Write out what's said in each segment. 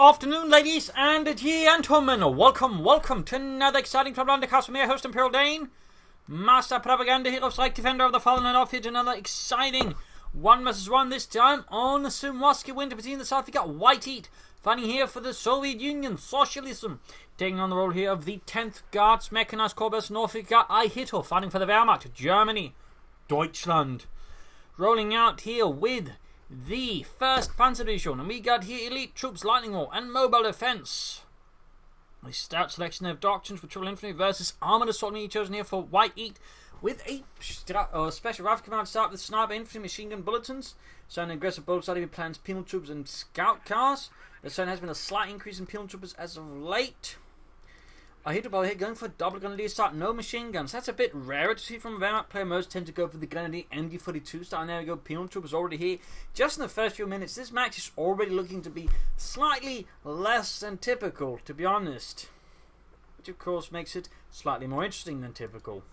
afternoon, ladies and gentlemen. Welcome to another exciting Propagandacaster from your host, Imperial Dane, Master Propaganda Hero, Strike Defender of the Fallen, and off here to another exciting 1vs1, this time on the Suwalski Winter between the south. We got Whiteeat fighting here for the Soviet Union, socialism, taking on the role here of the 10th Guards Mechanized Corps. North, we got Ihitto fighting for the Wehrmacht, Germany, Deutschland, rolling out here with the 1st Panzer Division, and we got here elite troops, lightning war, and mobile defense. A stout selection of doctrines for triple infantry versus armored assault unit chosen here for Whiteeat, with a special rifle command start with sniper infantry, machine gun bulletins. So an aggressive bold side plans penal troops and scout cars. There certainly has been a slight increase in penal troopers as of late. Ihitto by here going for a double grenadier start, no machine guns. That's a bit rarer to see from a Wehrmacht player. Most tend to go for the grenadier MG42 start, and there we go. Penal troopers already here. Just in the first few minutes, this match is already looking to be slightly less than typical, to be honest. Which of course makes it slightly more interesting than typical.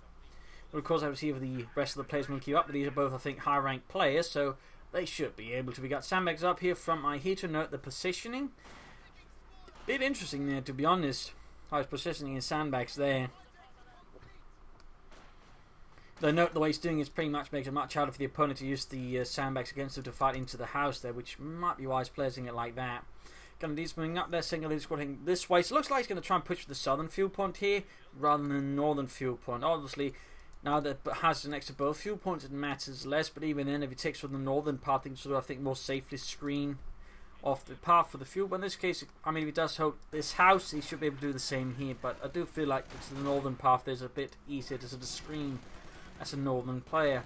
But of course I will see if the rest of the players will keep up, but these are both, I think, high ranked players, so they should be able to. We got sandbags up here from Ihitto. Note the positioning. Bit interesting there, to be honest. I was positioning his sandbags there. Though note the way he's doing is pretty much makes it much harder for the opponent to use the sandbags against him to fight into the house there, which might be wise placing it like that. Grenadiers moving up there, single lead squatting this way. So it looks like he's going to try and push for the southern field point here rather than the northern field point. Obviously, now that it has next to both field points, it matters less. But even then, if he takes from the northern part, he can sort of, I think, more safely screen off the path for the fuel. But in this case, I mean, if he does hold this house, he should be able to do the same here. But I do feel like it's the northern path there's a bit easier to sort of screen as a northern player.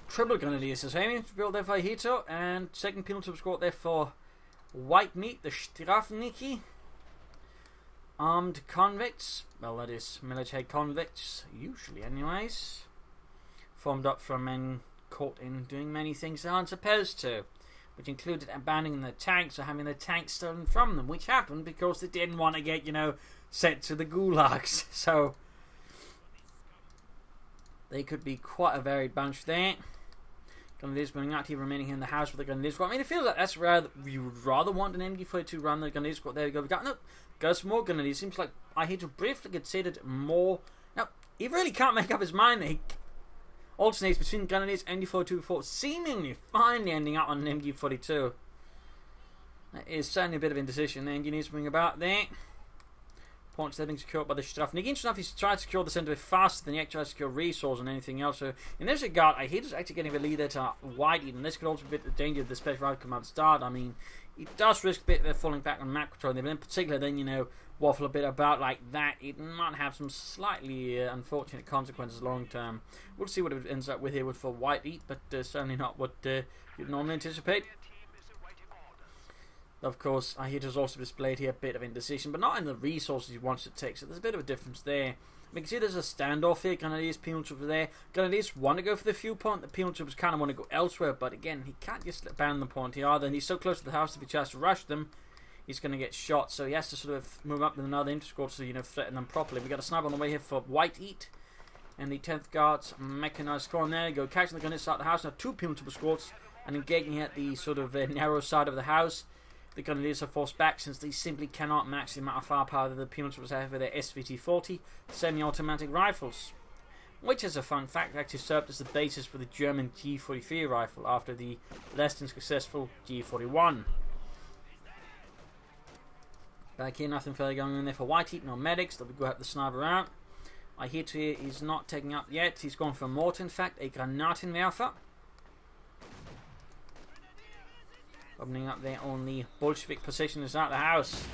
Triple grenadiers is aiming to build there for Ihitto, and second penal troop squad there for Whiteeat, the Strafniki. Armed convicts, well, that is military convicts, usually anyways, formed up from men caught in doing many things they aren't supposed to, which included abandoning their tanks or having their tanks stolen from them, which happened because they didn't want to get, sent to the gulags. So they could be quite a varied bunch there. Grenadiers moving out here, remaining here in the house with the Grenadier squad. I mean, it feels like that's rather, you would rather want an MG42 run than the Grenadier squad. There we go. We got goes for more Grenadiers. Seems like Ihitto briefly considered more. Now, he really can't make up his mind. He alternates between Grenadiers and MG42 before seemingly finally ending up on an MG42. That is certainly a bit of indecision. The engineers moving about there. Points they're being secured by the Strafnik. Interesting enough, he's tried to secure the centre faster than he actually tried to secure resources and anything else. So in this regard, Ihitto's actually getting the lead there to Whiteeat, and this could also be the danger of the special rifle command start. I mean, he does risk a bit of falling back on map control there, but in particular then, waffle a bit about like that, it might have some slightly unfortunate consequences long term. We'll see what it ends up with here for Whiteeat, but certainly not what you'd normally anticipate. Of course, Ihitto's also displayed here a bit of indecision, but not in the resources he wants to take, so there's a bit of a difference there. We can see there's a standoff here. Grenadiers, penal troops are there. Grenadiers want to go for the fuel point. The penal troops kind of want to go elsewhere, but again, he can't just abandon the point here either, and he's so close to the house if he tries to rush them, he's going to get shot, so he has to sort of move up with another intersquad to threaten them properly. We got a sniper on the way here for Whiteeat, and the 10th Guards Mechanized squad. And there you go, catching the Grenadiers out the house. Now 2 penal troop squads, and engaging at the sort of narrow side of the house. The Grenadiers are forced back since they simply cannot match the amount of firepower that the penal troops have with their SVT-40 semi-automatic rifles, which, as a fun fact, actually served as the basis for the German G43 rifle after the less than successful G41. Back here, nothing further going on there for Whiteeat, no medics. They'll go up the sniper out. Ihitto here is not taking up yet. He's gone for a mortar, in fact, a Granatenwerfer. Opening up there on the Bolshevik positions at the house.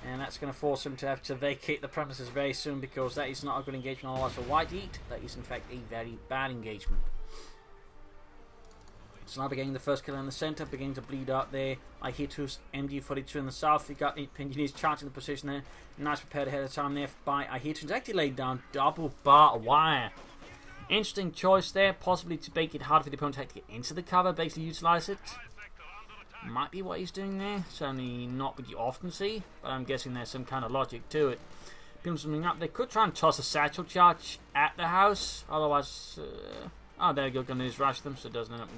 And that's going to force him to have to vacate the premises very soon, because that is not a good engagement otherwise for Whiteeat. That is in fact a very bad engagement. Sniper getting the first kill in the centre, beginning to bleed out there. Ihitto's MG42 in the south. We got engineers charging the position there. Nice prepared ahead of time there by Ihitto. He's actually laid down double bar wire. Interesting choice there, possibly to make it hard for the opponent to get into the cover, basically utilise it. Might be what he's doing there, certainly not what you often see, but I'm guessing there's some kind of logic to it. People something up, they could try and toss a satchel charge at the house, otherwise, there you go, gonna just rush them, so it doesn't end up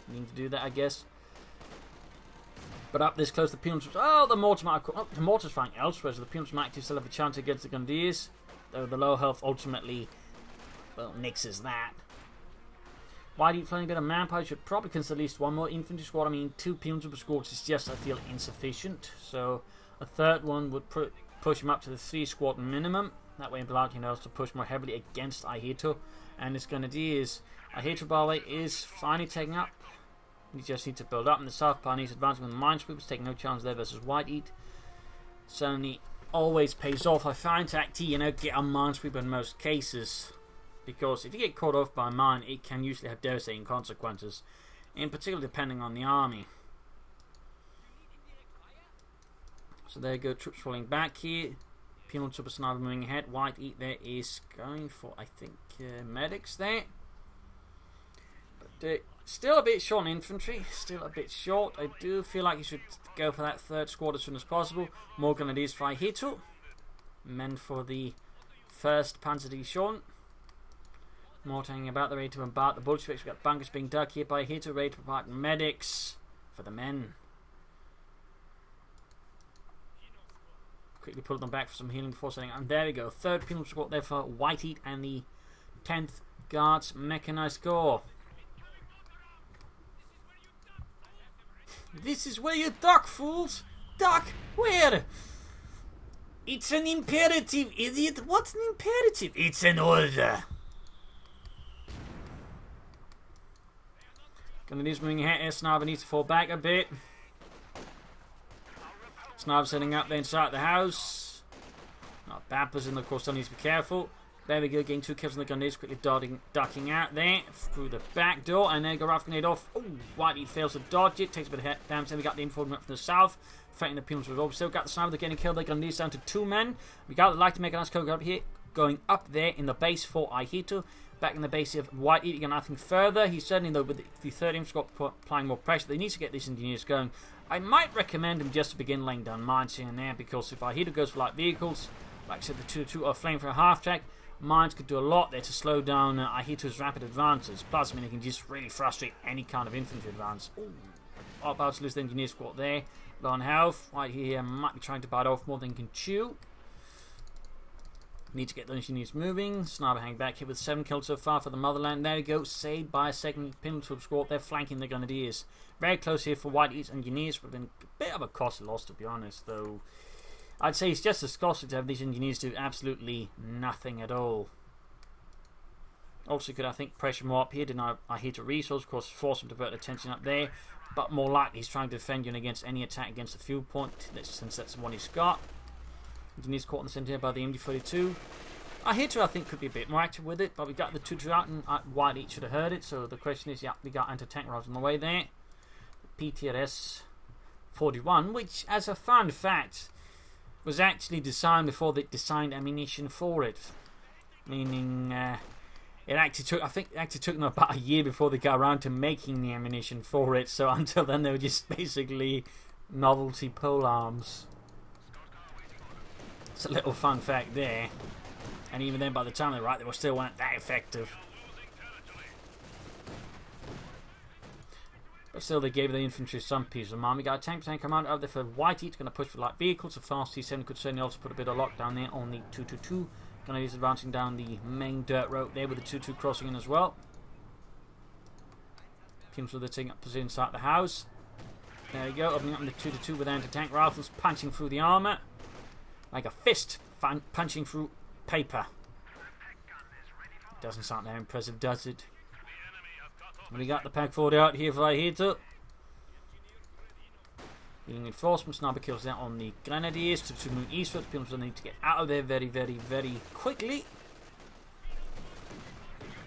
needing to do that, I guess. But up this close, the Peons... Oh, the mortars might... Oh, the mortars firing elsewhere, so the Peons might still have a chance against the Grenadiers. Though the low health ultimately, well, nixes that. Whiteeat flying a bit of manpower. Should probably consider at least one more infantry squad. I mean, 2 Peons per squad is just, I feel, insufficient. So a third one would push him up to the 3 squad minimum. That way, allowing him to push more heavily against Ihitto and his Grenadiers. Ihitto, by the way, is finally taking up. You just need to build up in the south part. He's advancing with the minesweepers, taking no chance there versus Whiteeat. Certainly always pays off, I find, to actually, get a minesweeper in most cases. Because if you get caught off by a mine, it can usually have devastating consequences. In particular, depending on the army. So there you go, troops falling back here. Penal Super Sniper moving ahead. Whiteeat there is going for, I think, medics there. But still a bit short on infantry. Still a bit short. I do feel like you should go for that 3rd squad as soon as possible. More Grenadiers for Ihitto. Men for the 1st Panzerdivision. More hanging about. They're ready to bombard the Bolsheviks. We've got bunkers being dug here by Ihitto. Ready to provide medics for the men. Quickly pull them back for some healing before setting. And there we go. 3rd Penal Squad there for Whiteeat and the 10th Guards Mechanized Corps. This is where you duck, fools! Duck! Where? It's an imperative, idiot! What's an imperative? It's an order! Grenadiers moving ahead. Sniper needs to fall back a bit. Sniper setting up there inside the house. Not bad position, of course, still needs to be careful. There we go, getting 2 kills on the Grenadiers, quickly ducking out there through the back door, and there go Ralph Grenade off. Oh, Whiteeat fails to dodge it, takes a bit of damage. Then we got the infantry from the south, fighting the Peons with Still got the sniper, they're getting killed. They're Grenadiers down to 2 men. We got the light to make a nice cover up here, going up there in the base for Ihitto. Back in the base of Whiteeat, going nothing further. He's certainly, though, with the 3rd infantry applying more pressure, they need to get these engineers going. I might recommend him just to begin laying down mines here and there, because if Ihitto goes for light vehicles, like I said, the 2-2 are flaming for a half track. Mines could do a lot there to slow down Ihitto's rapid advances. Plus, I mean, it can just really frustrate any kind of infantry advance. Ooh. About to lose the engineer squad there. Low on health. Right here might be trying to bite off more than can chew. Need to get the engineers moving. Sniper hang back here with 7 kills so far for the motherland. There we go. Saved by a 2nd Penal squad. They're flanking the Grenadiers. Very close here for Whiteeat's engineers. Would have been a bit of a costly loss, to be honest, though. I'd say it's just as costly to have these engineers do absolutely nothing at all. Also could, I think, pressure more up here, deny Ihitto resource, of course, force him to divert attention up there. But more likely he's trying to defend you against any attack against the fuel point, since that's the one he's got. Engineers caught in the centre here by the MD-42. Ihitto, I think, could be a bit more active with it, but we got the 2-2 out, and Whiteeat should have heard it, so the question is, yeah, we got anti-tank rounds on the way there. PTRS-41, which, as a fun fact, was actually designed before they designed ammunition for it. Meaning, it actually took, I think it actually took them about a year before they got around to making the ammunition for it, so until then they were just basically novelty pole arms. It's a little fun fact there. And even then, by the time they were right, they still weren't that effective. But still, they gave the infantry some piece of mind. We got a tank commander out there for Whiteeat, going to push for light vehicles. The fast T7 could certainly also put a bit of lockdown there on the 222. Going to use advancing down the main dirt road there with the 22 crossing in as well. Teams with the taking up position inside the house. There we go, opening up in the 222 with anti-tank rifles, punching through the armour like a fist punching through paper. Doesn't sound that impressive, does it? We got the Pack 40 out here for Ihitto. Healing reinforcements. Sniper kills out on the Grenadiers to move eastward. People need to get out of there very, very, very quickly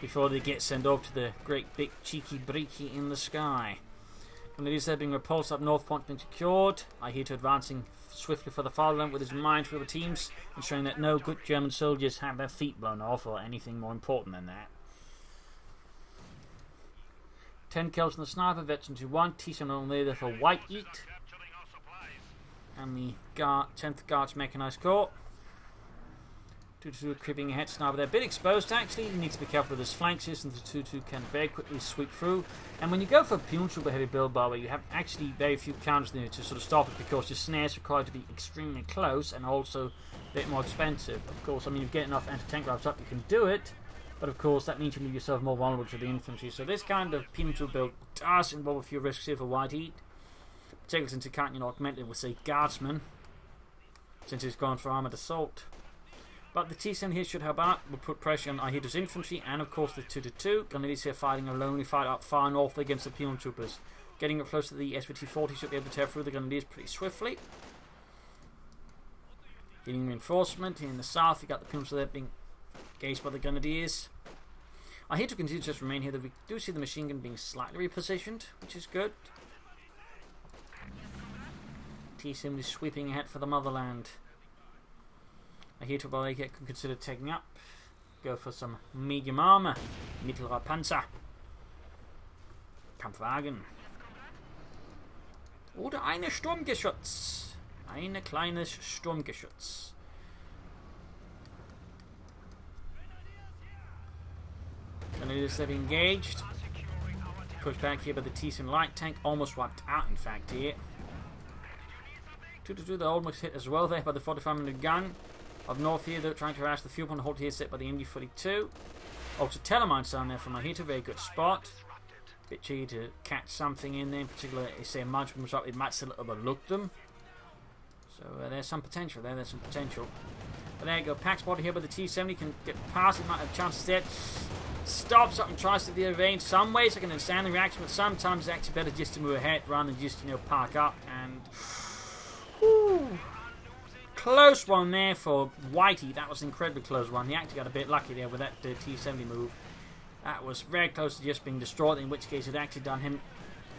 before they get sent off to the great big cheeky breaky in the sky. Grenadiers are being repulsed up north, point being secured. Ihitto advancing swiftly for the fatherland with his minesweeper teams, ensuring that no good German soldiers have their feet blown off or anything more important than that. 10 kills on the sniper, veteran to 1, T7 on there for Whiteeat. And the 10th Guards Mechanized Corps. 2-2 creeping ahead, sniper there. A bit exposed actually. You need to be careful with his flanks here since the 2-2 can very quickly sweep through. And when you go for a Pune Trooper heavy build, by the way, you have actually very few counters there to sort of stop it because your snares require to be extremely close and also a bit more expensive. Of course, I mean, if you get enough anti-tank rifles up, you can do it. But of course, that means you leave yourself more vulnerable to the infantry. So this kind of Pune Trooper build does involve a few risks here for Whiteeat. Particularly since you can't augment it with, say, Guardsmen. Since he's gone for armoured assault. But the T-70 here should help out. We'll put pressure on Ihitto's infantry and of course the 2-2. Grenadiers here fighting a lonely fight up far north against the Pune Troopers. Getting up close to the SBT-40 should be able to tear through the Grenadiers pretty swiftly. Getting reinforcement. Here in the south you got the Pune Troopers being engaged by the Grenadiers. Ihitto continues to just remain here. We do see the machine gun being slightly repositioned, which is good. T-70 sweeping ahead for the motherland. Ihitto by can consider taking up. Go for some medium armor. Mittlerer Panzer. Kampfwagen. Oder eine Sturmgeschütz. Ein kleines Sturmgeschütz. Grenadiers have engaged. Pushed back here by the T-70 light tank. Almost wiped out, in fact, here. 2-2, they're almost hit as well there by the 45mm gun. Up north here, they're trying to harass the fuel pond hold here set by the MG-42. Also, Telemines down there from Ihitto, very good spot. Bit cheeky to catch something in there, in particular, if say a marksman was up, it might still overlook them. So there's some potential there, there's some potential. But there you go, pack spot here by the T-70 can get past it, might have chances there. Stops up and tries to veer range. Some ways I can understand the reaction, but sometimes it's actually better just to move ahead rather than just, park up and. Whew. Close one there for Whiteeat. That was an incredibly close one. He actually got a bit lucky there with that T-70 move. That was very close to just being destroyed, in which case it actually done him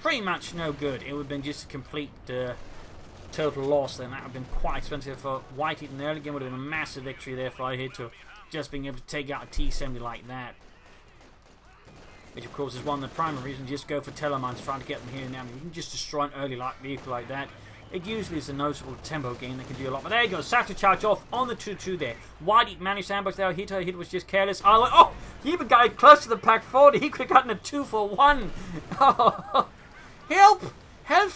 pretty much no good. It would have been just a complete total loss then. That would have been quite expensive for Whiteeat in the early game. Would have been a massive victory there for Ihitto, just being able to take out a T-70 like that. Which of course is one of the primary reasons just go for Telemines, trying to get them here and now. You can just destroy an early light vehicle like that. It usually is a noticeable tempo gain that can do a lot. But there you go, Sato charge off on the 2-2 there. Whiteeat managed to ambush there. Ihitto was just careless. Oh, he even got close to the pack 40. He could have gotten a 2-for-1. Oh, help! Help!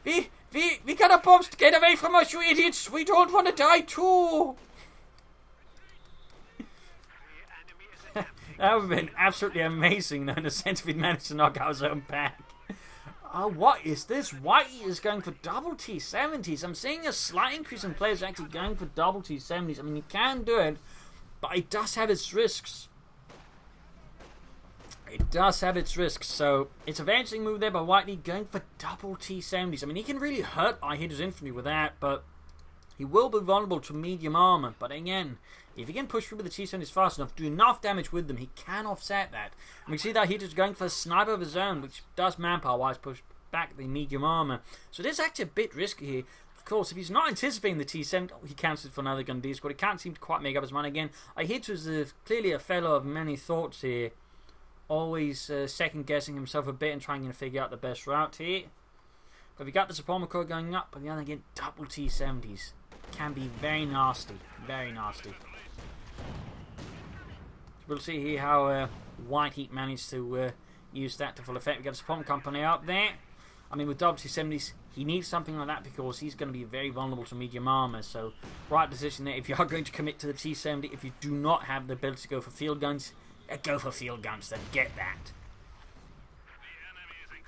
We got a bombs to get away from us, you idiots. We don't want to die too. That would have been absolutely amazing, though, in the sense we'd managed to knock out his own pack. Oh, what is this? Whiteeat is going for double T-70s. I'm seeing a slight increase in players actually going for double T-70s. I mean, you can do it, but it does have its risks. It does have its risks. So, it's a very interesting move there by Whiteeat going for double T-70s. I mean, he can really hurt Ihitto's infantry with that, but he will be vulnerable to medium armor. But again, if he can push through with the T-70s fast enough, do enough damage with them, he can offset that. And we see that Ihitto's going for a sniper of his own, which does manpower-wise push back the medium armor. So it is actually a bit risky here. Of course, if he's not anticipating the T-70, he cancels for another Grenadier squad. He can't seem to quite make up his mind again. Ihitto's clearly a fellow of many thoughts here. Always second-guessing himself a bit and trying to figure out the best route here. But we got the support core going up, but the other again, double T-70s. Can be very nasty. Very nasty. We'll see here how Whiteeat managed to use that to full effect. We've got a support company up there. I mean, with double T-70s, he needs something like that because he's going to be very vulnerable to medium armor. So, right decision there. If you are going to commit to the T-70, if you do not have the ability to go for field guns, go for field guns, then get that.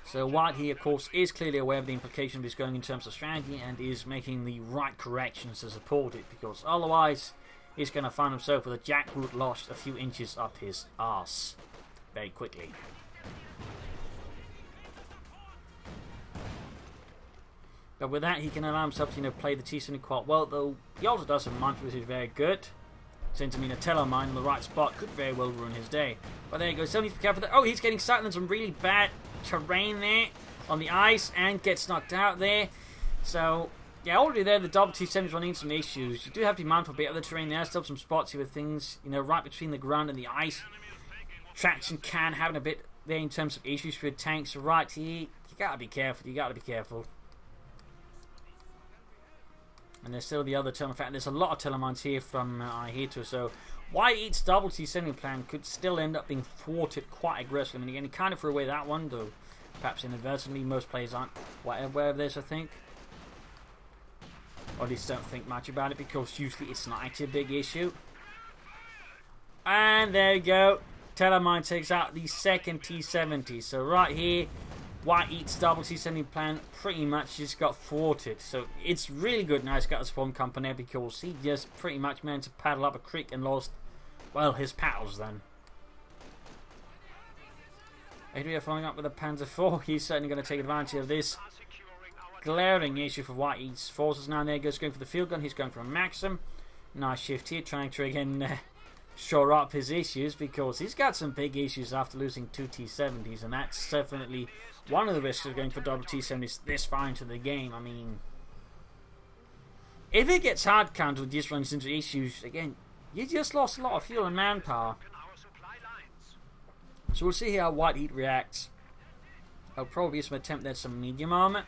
So Whiteeat, of course, is clearly aware of the implications of his going in terms of strategy and is making the right corrections to support it, because otherwise he's going to find himself with a jackboot lost a few inches up his arse very quickly. But with that, he can allow himself to play the T-70 quite well, though he also does have mantra, which is very good. Since, I mean, a Telemine in the right spot could very well ruin his day. But there you go, still needs to be careful there. Oh, he's getting stuck in some really bad terrain there on the ice and gets knocked out there. So, yeah, already there, the double T-70s running into some issues. You do have to be mindful a bit of the terrain. There are still some spots here with things, right between the ground and the ice. Traction can happen a bit there in terms of issues with tanks. So, right here, you gotta be careful. You gotta be careful. And there's still the other Telemine. In fact, there's a lot of Telemines here from Ihitto. So Whiteeat's double T70 plan could still end up being thwarted quite aggressively. I mean, again, he kind of threw away that one, though perhaps inadvertently. Most players aren't quite aware of this, I think. Or at least don't think much about it, because usually it's not actually a big issue. And there you go. Telemine takes out the second T70. So right here, Whiteeat's double T70 plan pretty much just got thwarted. So it's really good now he's got a spawn company, because he just pretty much managed to paddle up a creek and lost, well, his paddles then. Adria following up with a Panzer IV. He's certainly going to take advantage of this glaring issue for Whiteeat's forces. Now there goes going for the field gun. He's going for a Maxim. Nice shift here, trying to again shore up his issues, because he's got some big issues after losing 2 T70s, and that's definitely one of the risks of going for double T70s this far into the game. I mean, if it gets hard countered, just runs into issues again, you just lost a lot of fuel and manpower. So we'll see how Whiteeat reacts. There'll probably be some attempt at some medium armor.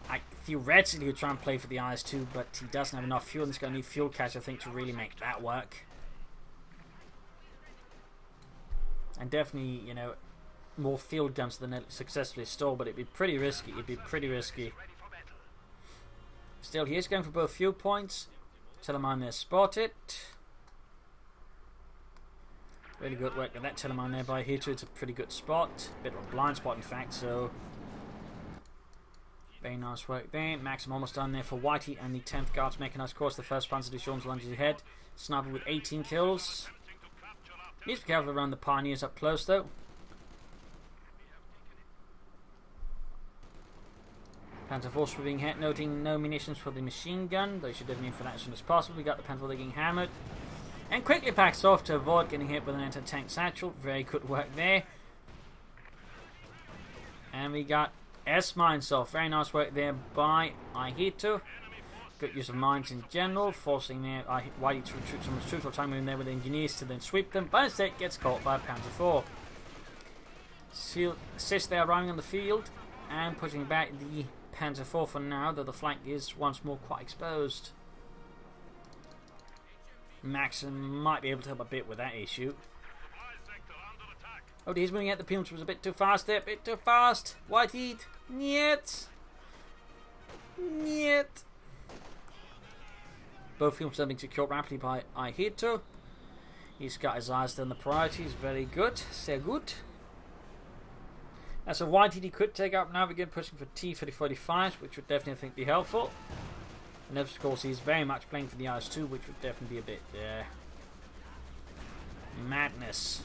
I theoretically would try and play for the IS-2, but he doesn't have enough fuel, and he's going to need fuel cache, I think, to really make that work. And definitely, you know, more field guns than successfully stole, but it'd be pretty risky. Still, he is going for both fuel points. Telemine there spotted. Really good work with that Telemine there by Ihitto. It's a pretty good spot. Bit of a blind spot, in fact, so very nice work there. Maxim almost done there for Whiteeat and the 10th Guards Mechanized Corps. The 1st Panzer Division lunges ahead. Sniper with 18 kills. Needs to be careful around the Pioneers up close, though. Panzer IV sweeping ahead, noting no munitions for the machine gun. They should definitely aim for that as soon as possible. We got the Panzer IV getting hammered. And quickly backs off to avoid getting hit with an anti-tank satchel. Very good work there. And we got S-mines off. Very nice work there by Ihitto. Good use of mines in general, forcing their Whiteeat to retreat so much crucial time in there with the engineers to then sweep them. But instead gets caught by Panzer IV. Assist there arriving on the field and pushing back the Panzer IV for now, though the flank is once more quite exposed. Maxim might be able to help a bit with that issue. Oh, he's moving at the Pumes, was a bit too fast there, a bit too fast. Whiteeat, niet. Niet. Both Pumes are being secured rapidly by Ihitto. He's got his eyes on the priorities, very good, sehr good. That's a Whiteeat he could take up now, begin pushing for T-3045s, which would definitely, I think, be helpful. And of course, he's very much playing for the IS-2, which would definitely be a bit madness.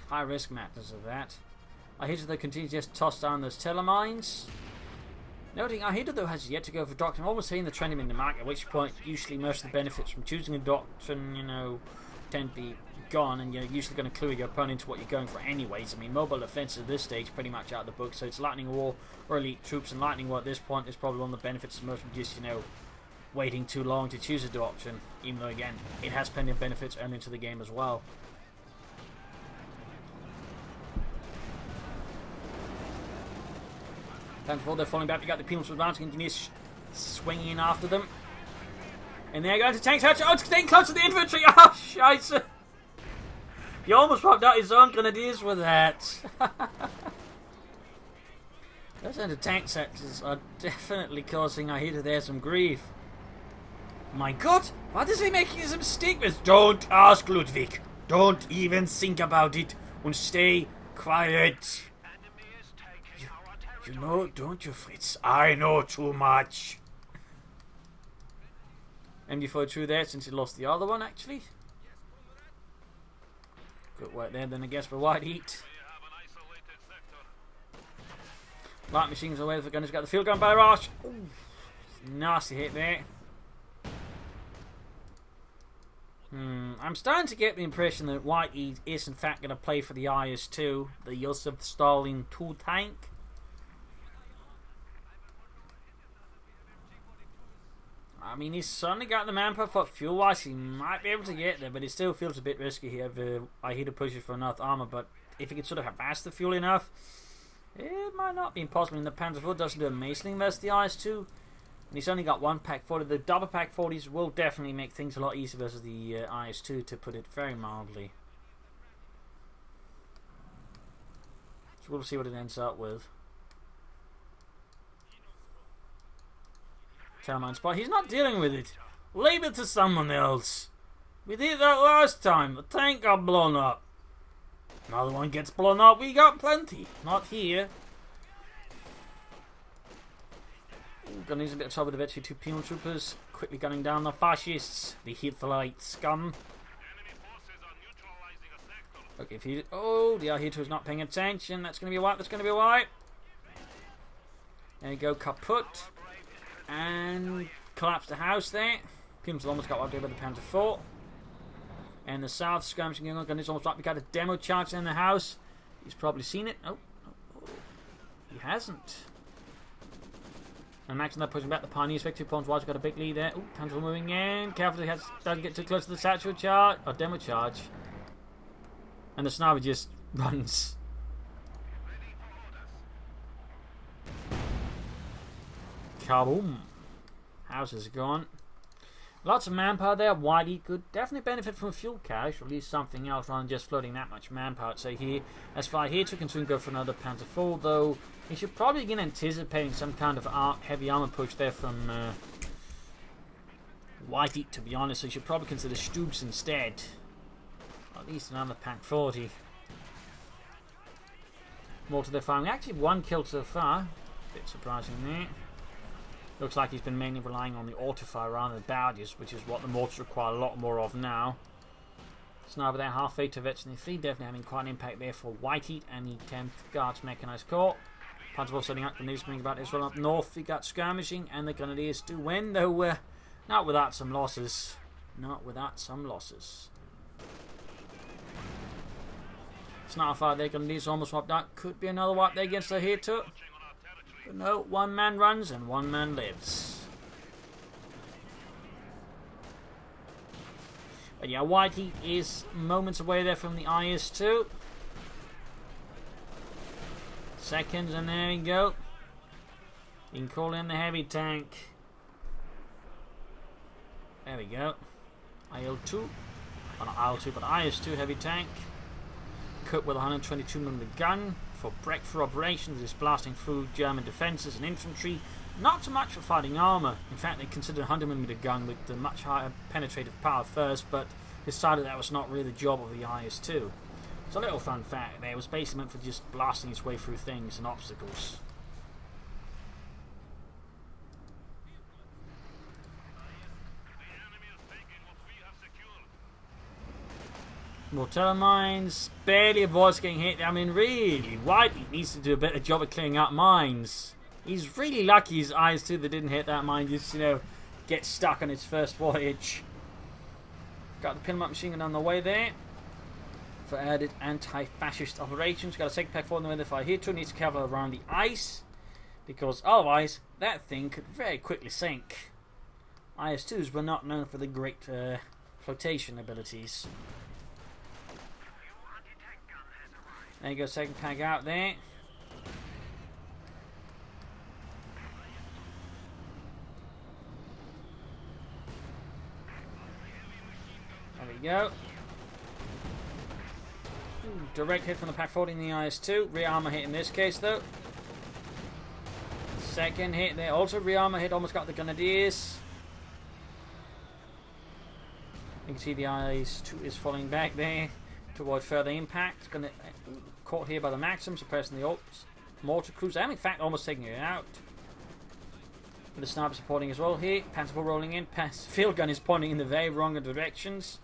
High risk madness of that. Ihitto though continues to just toss down those Telemines. Noting Ihitto though has yet to go for Doctrine, almost seeing the trend him in the market, at which point usually most of the benefits from choosing a Doctrine, you know, tend to be gone, and you're usually going to clue your opponent into what you're going for anyways. I mean, mobile defense at this stage pretty much out of the book, so it's Lightning War or Elite Troops, and Lightning War at this point is probably one of the benefits most of just, you know, waiting too long to choose a Doctrine, even though again, it has plenty of benefits earned into the game as well. Time for they're falling back. We got the Pumas with advancing engineers swinging in after them. And they're going to tank touch. Oh, it's getting close to the infantry. Oh, scheisse. He almost popped out his own grenadiers with that. Those anti-tank sectors are definitely causing Ihitto there some grief. My God, what is he making as a mistake with? Don't ask, Ludwig. Don't even think about it. And stay quiet. You know, don't you, Fritz? I know too much. MD42 there, since he lost the other one, actually. Good work there, then I guess for Whiteeat. Light machines away for gunners. Got the field gun barrage. Ooh, nasty hit there. I'm starting to get the impression that Whiteeat is in fact going to play for the IS-2, the Josef Stalin 2 tank. I mean, he's certainly got the manpower for fuel-wise. He might be able to get there, but it still feels a bit risky here if Ihitto pushes for enough armor. But if he can sort of have the fuel enough, it might not be impossible. And the Panzer IV doesn't do amazingly versus the IS-2. And he's only got one pack 40. The double pack 40s will definitely make things a lot easier versus the IS-2, to put it very mildly. So we'll see what it ends up with. Termine spot. He's not dealing with it. Leave it to someone else. We did that last time. The tank got blown up. Another one gets blown up. We got plenty. Not here. Gonna use a bit of trouble with eventually 2 penal troopers. Quickly gunning down the fascists. The Hitlerite scum. Okay, if he... Oh, the Ihitto is not paying attention. That's going to be a wipe. That's going to be a wipe. There you go. Kaput. And collapse the house there. Pims almost got wiped over the Panzer IV. And the south skirmishing going on. It's almost like we got a demo charge in the house. He's probably seen it. Oh. He hasn't. And Max and they're pushing back the Pioneers. Victory Pawns Wise got a big lead there. Oh, Panzer moving in. Careful, he doesn't get too close to the satchel charge. Or demo charge. And the sniper just runs. Kaboom. House is gone. Lots of manpower there. Whiteeat could definitely benefit from a fuel cache, or at least something else rather than just floating that much manpower. So here, as far here, we can soon go for another Panzer IV, though he should probably begin anticipating some kind of heavy armor push there from Whiteeat, to be honest. So he should probably consider Stoops instead. Or at least another Pack 40. More to their firing. Actually, 1 kill so far. Bit surprising there. Looks like he's been mainly relying on the auto-fire rather than barrages, which is what the mortars require a lot more of now. Sniper there, half fate to veteran 3, definitely having quite an impact there for Whiteeat and the 10th Guards Mechanized Corps. Panzer setting up the news coming about as well up north. We got skirmishing and the Grenadiers do win, though not without some losses. Not without some losses. Sniper fire there, Grenadiers almost wiped out. Could be another wipe there against the Ihitto. But no, 1 man runs and 1 man lives. But yeah, Whiteeat is moments away there from the IS-2. Seconds, and there we go. You can call in the heavy tank. There we go. IL-2. Oh, not IL-2, but IS-2 heavy tank. Cut with a 122mm gun. For breakthrough operations, is blasting through German defences and infantry. Not so much for fighting armour. In fact, they considered a 100mm gun with the much higher penetrative power first, but decided that was not really the job of the IS-2. So a little fun fact there, it was basically meant for just blasting its way through things and obstacles. Mortar mines, barely avoids getting hit. I mean, really, Whiteeat needs to do a better job of clearing up mines. He's really lucky his IS-2 that didn't hit that mine, just, get stuck on its first voyage. Got the pinmap machine gun on the way there for added anti-fascist operations. Got a second pack for them if Ihitto needs to cover around the ice, because otherwise that thing could very quickly sink. IS-2s were not known for the great flotation abilities. There you go, second pack out there. There we go. Ooh, direct hit from the Pack 40 in the IS-2. Rear armor hit in this case, though. Second hit there. Also rear armor hit. Almost got the Grenadiers. You can see the IS-2 is falling back there to avoid further impact. Gonna caught here by the Maxim, suppressing the mortar crews. And in fact, almost taking it out. With the sniper supporting as well here. Panzer IV rolling in. Field gun is pointing in the very wrong directions.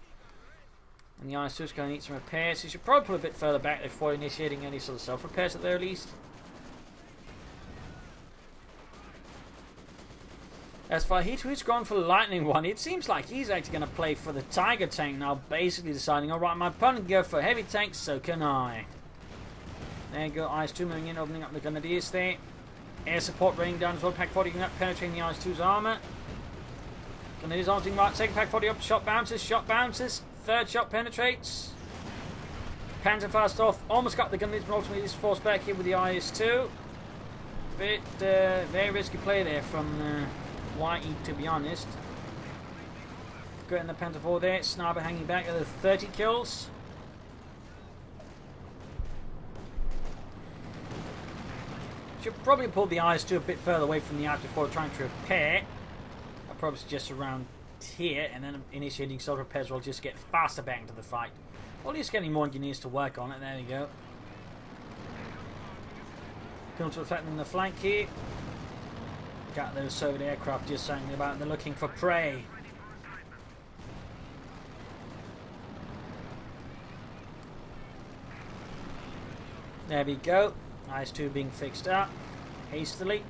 And the IS-2 is going to need some repairs. So you should probably put a bit further back before initiating any sort of self-repairs at the very least. As for Ihitto, he's gone for the Lightning one. It seems like he's actually going to play for the Tiger tank now, basically deciding, alright, my opponent can go for heavy tanks, so can I. There you go, IS-2 moving in, opening up the Grenadiers there. Air support raining down as well. Pack 40 penetrating the IS-2's armour. Grenadiers arming right, second Pack 40 up, shot bounces, third shot penetrates. Panzer fast off, almost got the Grenadiers, but ultimately is forced back here with the IS-2. Bit very risky play there from Whiteeat, to be honest. Getting the Panther 4 there. Sniper hanging back at the 30 kills. Should probably pull the IS-2 a bit further away from the arch before trying to repair. I'll probably suggest around here, and then initiating self repairs will just get faster back into the fight. Or at least getting more engineers to work on it. There we go. Counter threatening the flank here. Got those Soviet aircraft just saying about they're looking for prey. There we go. IS-2 being fixed up hastily.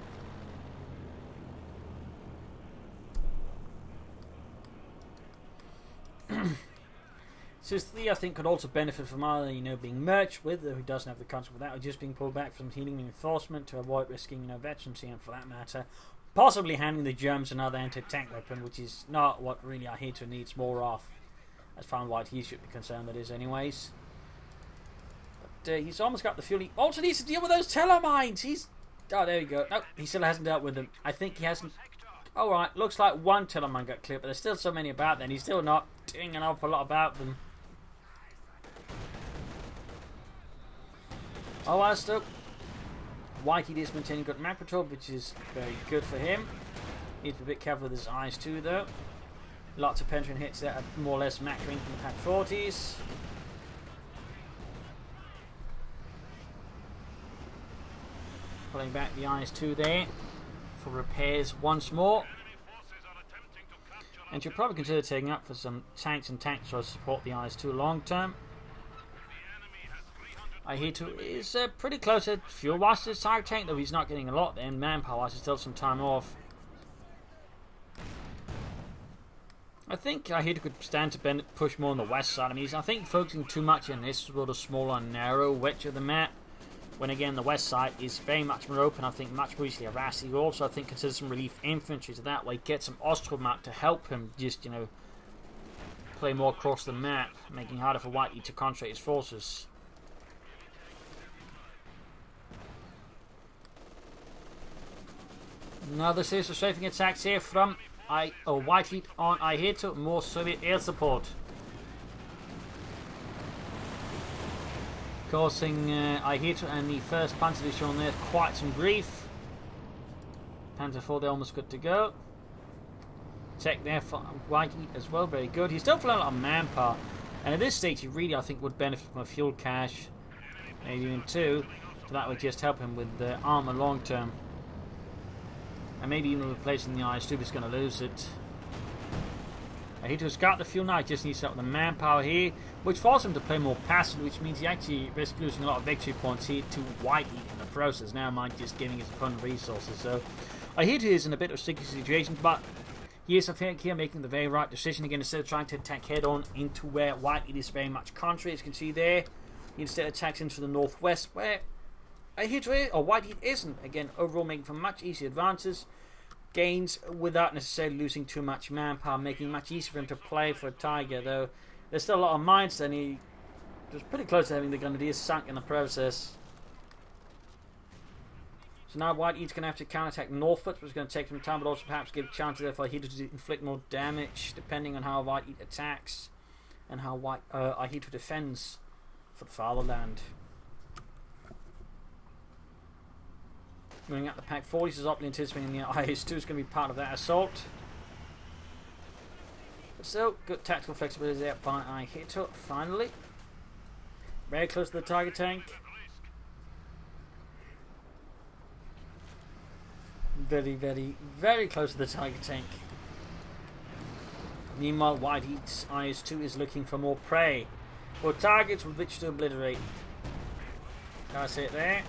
Sicily, I think, could also benefit from either, being merged with, who doesn't have the concept with that, or just being pulled back from healing and reinforcement to avoid risking, veterancy, and for that matter, possibly handing the Germans another anti-tank weapon, which is not what really Ihitto needs more of, as far as Whiteeat should be concerned, that is, anyways. But he's almost got the fuel. He also needs to deal with those telemines. Oh, there you go. Nope, he still hasn't dealt with them. I think he hasn't. Alright, looks like one telemine got cleared, but there's still so many about them. He's still not doing an awful lot about them. Oh, well, still, Whiteeat is maintaining good map control, which is very good for him. Needs to be a bit careful with his IS-2 though. Lots of penetrating hits that are more or less max range from the Pack 40s. Pulling back the IS-2 there for repairs once more. And should probably consider taking up for some tanks and tanks to support the IS-2 long term. Ihitto is pretty close at fuel-wise to his target tank, though he's not getting a lot then. Manpower-wise, he's still some time off. I think Ihitto could stand to push more on the west side. I mean, I think focusing too much on this sort of smaller and narrow wedge of the map, when again the west side is very much more open, I think much more easily harassed. He also, I think, consider some relief infantry to that way, get some Ostromap to help him just, play more across the map, making it harder for Whiteeat to concentrate his forces. Another series of strafing attacks here from Whiteeat on Ihitto. More Soviet air support, causing Ihitto and the 1st Panzer Division there quite some grief. Panzer 4 they're almost good to go. Tech there for Whiteeat as well, very good. He's still flying a lot of manpower, and at this stage he really, I think, would benefit from a fuel cache, maybe even 2, so that would just help him with the armor long term. And maybe even replacing the IS-2 if he's going to lose it. Ihitto's got the fuel now, he just needs to up the manpower here, which forces him to play more passively, which means he actually risks losing a lot of victory points here to Whiteeat in the process. Now mind just giving his opponent resources. So Ihitto is in a bit of a sticky situation, but he is, I think, here making the very right decision again. Instead of trying to attack head on into where Whiteeat is very much contrary, as you can see there, he instead attacks into the northwest where Ihitto or Whiteeat isn't. Again, overall making for much easier advances, gains without necessarily losing too much manpower, making it much easier for him to play for a Tiger. Though there's still a lot of mines, and he was pretty close to having the Grenadiers sunk in the process. So now Whiteeat's going to have to counterattack northwards, which is going to take some time, but also perhaps give chances there for Ihitto to inflict more damage, depending on how Whiteeat attacks and how Ihitto defends for the fatherland. Moving up the Pack 40s is optimally anticipating the IS-2 is going to be part of that assault. But still, good tactical flexibility there by Ihitto, finally. Very close to the target tank. Very, very, very close to the target tank. Meanwhile, Whiteeat's IS-2 is looking for more prey, or targets with which to obliterate. That's it there.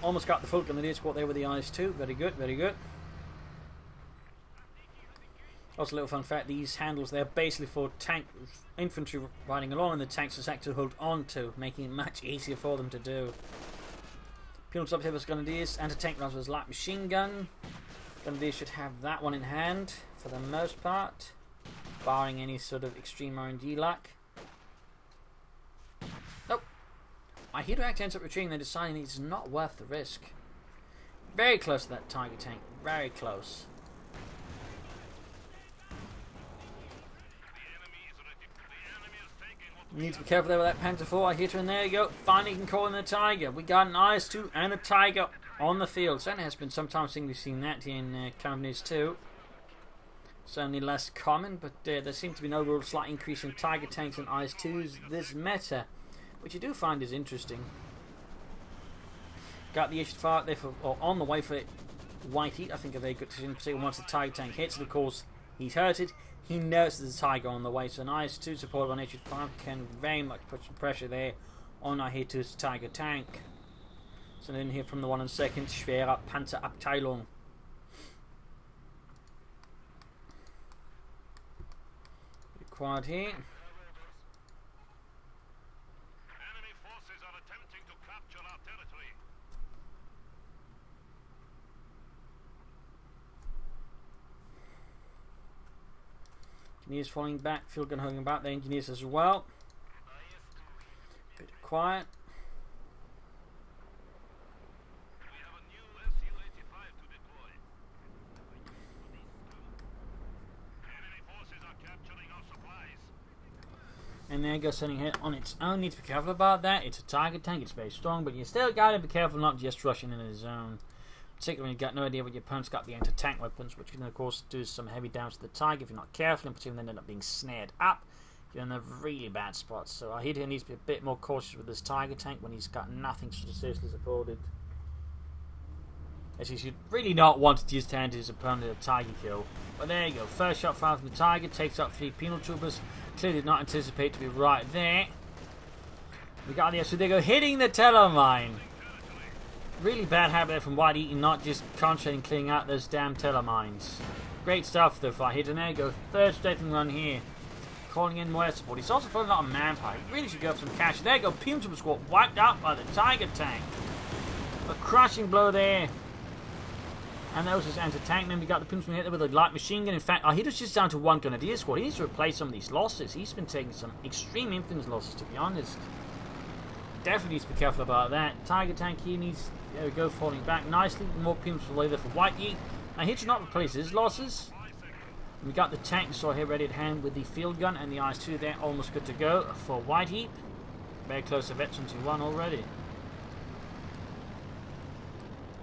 Almost got the full Grenadier squad there with the IS-2. Very good, very good. Also, a little fun fact, these handles, they're basically for tank infantry riding along, and the tanks are actually to hold on to, making it much easier for them to do. Pulse up here with Grenadiers, anti-tank rounds with light machine gun. Grenadiers should have that one in hand for the most part, barring any sort of extreme RNG luck. Nope. Ihitto actually ends up retreating, then deciding it's not worth the risk. Very close to that Tiger tank. Very close. Need to be careful there with that Panzer IV. Ihitto, and there you go. Finally can call in the Tiger. We got an IS-2 and a Tiger on the field. Certainly has been some time since we've seen that here in Companies 2. Certainly less common, but there seems to be no real slight increase in Tiger tanks and IS-2s this meta, which you do find is interesting. Got the Ihitto out there on the way for Whiteeat. I think a very good decision, particularly once the Tiger tank hits. And of course, he's hurted. He knows there's a Tiger on the way, so an IS-2 supported on Ihitto can very much put some pressure there on Ihitto's Tiger tank. So then here from the 1 and 2nd Schwere Panzerabteilung. Quiet here. Enemy forces are attempting to capture our territory. Engineers falling back, field gun holding back, the engineers as well. Bit of quiet. We have a new Su-85 to deploy. Enemy forces are capturing our supplies. And there goes sending hit on its own. Need to be careful about that. It's a Tiger tank, it's very strong, but you still gotta be careful not just rushing into the zone. Particularly when you've got no idea what your opponent's got the anti-tank weapons, which can of course do some heavy damage to the Tiger if you're not careful, and particularly then end up being snared up. You're in a really bad spot. So Ihitto needs to be a bit more cautious with this Tiger tank when he's got nothing seriously supported. As he should really not want to just hand his opponent a Tiger kill. But there you go. First shot fired from the Tiger, takes out 3 penal troopers. Clearly did not anticipate to be right there. We got the so they go hitting the telemine. Really bad habit there from Whiteeat, not just concentrating clearing out those damn telemines. Great stuff though for Ihitto. And there you go. Third strafing run here. Calling in more support. He's also throwing a lot of manpower. He really should go for some cash. There you go. Penal trooper squad wiped out by the Tiger tank. A crushing blow there. And that was his anti-tank. Then we got the penal trooper hit there with a light machine gun. In fact, Ihitto's just down to 1 grenadier squad. He needs to replace some of these losses. He's been taking some extreme infantry losses, to be honest. Definitely needs to be careful about that. Tiger tank here needs, there we go, falling back nicely. More penal trooper there for Whiteeat. Now he should not replace his losses. And we got the tank so here ready at hand with the field gun and the IS-2 there, almost good to go for Whiteeat. Very close to veterans who won already.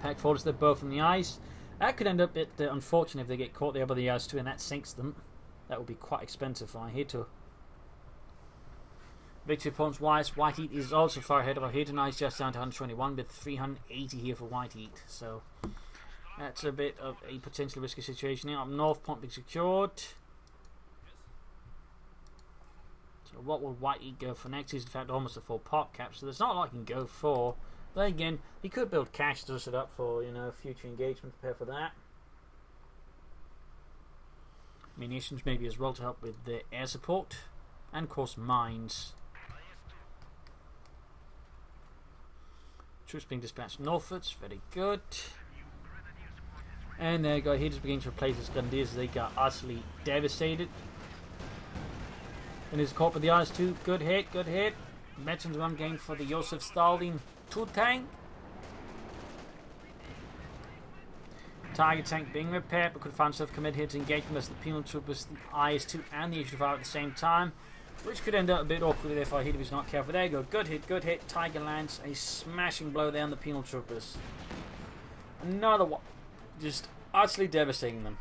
Pack forwards, they're both on the ice. That could end up a bit unfortunate if they get caught there by the IS-2 and that sinks them. That would be quite expensive for Ihitto. Victory points wise, Whiteeat is also far ahead of Ihitto. Now he's just down to 121 with 380 here for Whiteeat. So that's a bit of a potentially risky situation here. Up north, point being secured. So what will Whiteeat go for next? He's in fact almost a full pop cap, so there's not a lot he can go for. But again, he could build cash to set up for, you know, future engagement, prepare for that. Munitions maybe as well to help with the air support. And of course mines. Troops being dispatched northwards, very good. And there you go, he just beginning to replace his grenadiers as they got utterly devastated. And he's caught with the IS-2, good hit, good hit. Veterans run game for the Josef Stalin 2 tank. Tiger tank being repaired, but could find himself committed here to engagement as the penal troopers, the IS-2 and the Ihitto at the same time. Which could end up a bit awkwardly there for Ihitto if he's not careful. There you go, good hit, good hit. Tiger lands a smashing blow there on the penal troopers. Another one, just utterly devastating them.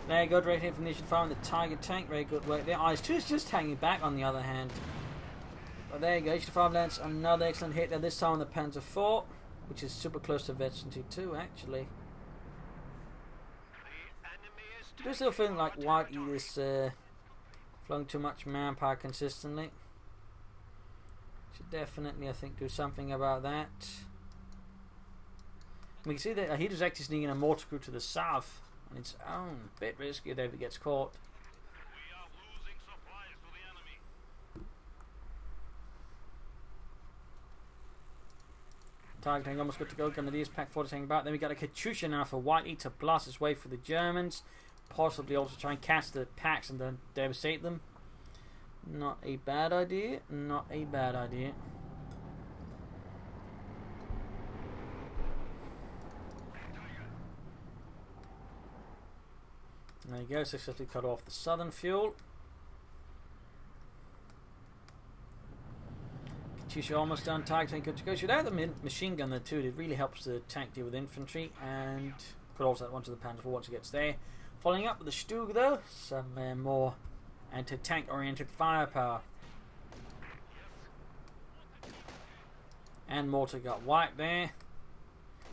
There you go, great hit from the Ihitto on the Tiger tank, very good work there. IS-2 is just hanging back on the other hand. But there you go, Ihitto lands another excellent hit there, this time on the Panzer IV, which is super close to Veteran 2 actually. I do still feel like Whiteeat is flowing too much manpower consistently. Should definitely, I think, do something about that. We can see that Ihitto's actually sneaking a mortar crew to the south on its own. Bit risky there if it gets caught. We are losing supplies to the enemy. Tiger tank almost good to go. Grenadiers pack 40 hanging back. Then we got a Katyusha now for Whiteeat to blast its way through the Germans. possibly also try and catch the packs and then devastate them. Not a bad idea. Not a bad idea. There you go, successfully cut off the southern fuel. Katyusha almost done, target tank good to go. Should have the machine gun there too, it really helps the tank deal with infantry, and could also add one to the Panzer IV once it gets there. Following up with the Stug though, some more anti-tank oriented firepower. And mortar got white there.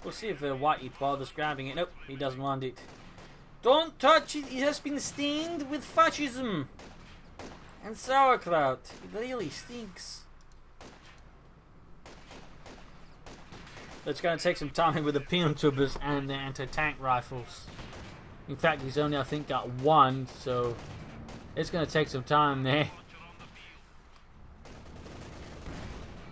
We'll see if Whiteeat bothers grabbing it. Nope, he doesn't want it. Don't touch it, it has been stained with fascism and sauerkraut. It really stinks. It's going to take some time with the peon tubers and the anti-tank rifles. In fact, he's only, I think, got one, so it's going to take some time there.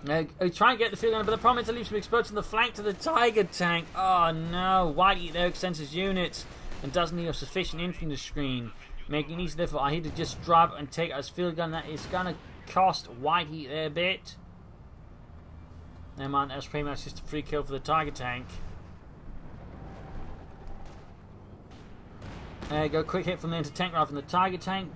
Try and get the field gun, but the problem is it leaves him exposed to the flank to the Tiger tank. Oh no, Whiteeat there extends his units and doesn't need a sufficient infantry screen, making it easy there for Ihitto to just drive and take out his field gun. That is going to cost Whiteeat there a bit. Never mind, that's pretty much just a free kill for the Tiger tank. There you go, quick hit from the anti-tank rifle from the Tiger tank.